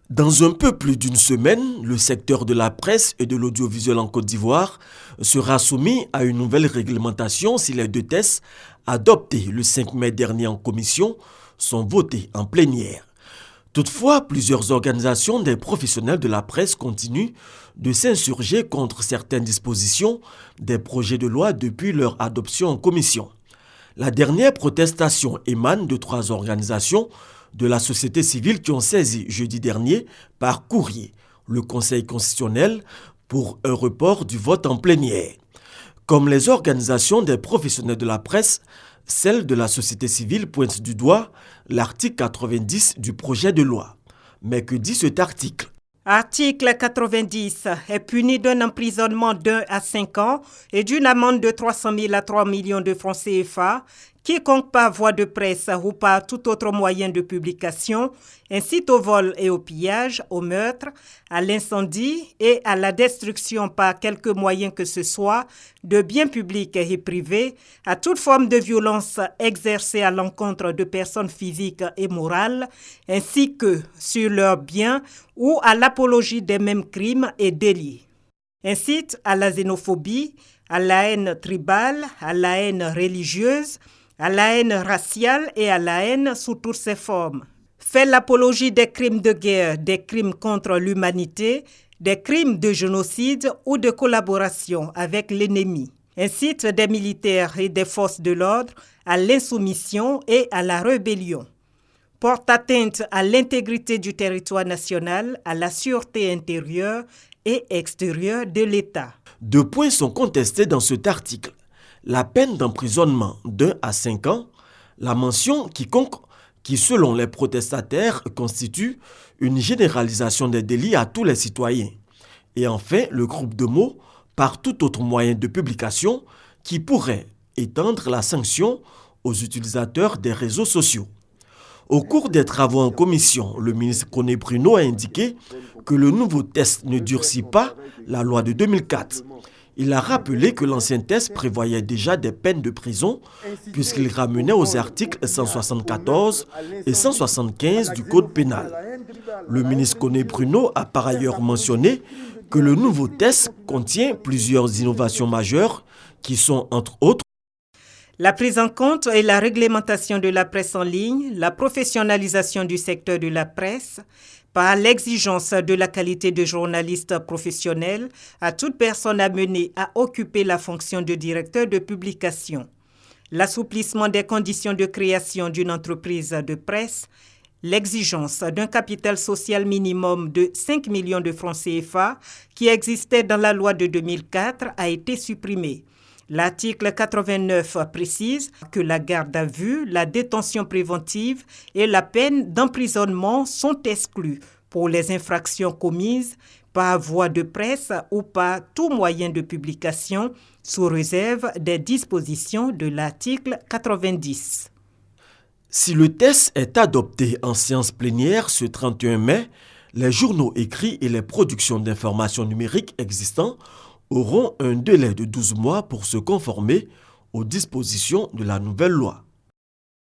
Dans un peu plus d'une semaine, le secteur de la presse et de l'audiovisuel en Côte d'Ivoire sera soumis à une nouvelle réglementation si les deux tests adoptés le 5 mai dernier en commission sont votés en plénière. Toutefois, plusieurs organisations des professionnels de la presse continuent de s'insurger contre certaines dispositions des projets de loi depuis leur adoption en commission. La dernière protestation émane de 3 organisations de la société civile qui ont saisi jeudi dernier par courrier le Conseil constitutionnel pour un report du vote en plénière. Comme les organisations des professionnels de la presse, celle de la société civile pointe du doigt l'article 90 du projet de loi. Mais que dit cet article ? Article 90 est puni d'un emprisonnement d'1 à 5 ans et d'une amende de 300 000 à 3 millions de francs CFA. Quiconque par voie de presse ou par tout autre moyen de publication incite au vol et au pillage, au meurtre, à l'incendie et à la destruction par quelque moyen que ce soit de biens publics et privés, à toute forme de violence exercée à l'encontre de personnes physiques et morales, ainsi que sur leurs biens ou à l'apologie des mêmes crimes et délits. Incite à la xénophobie, à la haine tribale, à la haine religieuse, à la haine raciale et à la haine sous toutes ses formes. Fait l'apologie des crimes de guerre, des crimes contre l'humanité, des crimes de génocide ou de collaboration avec l'ennemi. Incite des militaires et des forces de l'ordre à l'insoumission et à la rébellion. Porte atteinte à l'intégrité du territoire national, à la sûreté intérieure et extérieure de l'État. 2 points sont contestés dans cet article. La peine d'emprisonnement d'1 à 5 ans, la mention quiconque qui, selon les protestataires, constitue une généralisation des délits à tous les citoyens. Et enfin, le groupe de mots par tout autre moyen de publication qui pourrait étendre la sanction aux utilisateurs des réseaux sociaux. Au cours des travaux en commission, le ministre Koné Bruno a indiqué que le nouveau test ne durcit pas la loi de 2004. Il a rappelé que l'ancien test prévoyait déjà des peines de prison puisqu'il ramenait aux articles 174 et 175 du Code pénal. Le ministre Koné Bruno a par ailleurs mentionné que le nouveau test contient plusieurs innovations majeures qui sont entre autres la prise en compte et la réglementation de la presse en ligne, la professionnalisation du secteur de la presse, par l'exigence de la qualité de journaliste professionnel à toute personne amenée à occuper la fonction de directeur de publication, l'assouplissement des conditions de création d'une entreprise de presse, l'exigence d'un capital social minimum de 5 millions de francs CFA qui existait dans la loi de 2004 a été supprimée. L'article 89 précise que la garde à vue, la détention préventive et la peine d'emprisonnement sont exclus pour les infractions commises par voie de presse ou par tout moyen de publication sous réserve des dispositions de l'article 90. Si le test est adopté en séance plénière ce 31 mai, les journaux écrits et les productions d'informations numériques existants auront un délai de 12 mois pour se conformer aux dispositions de la nouvelle loi.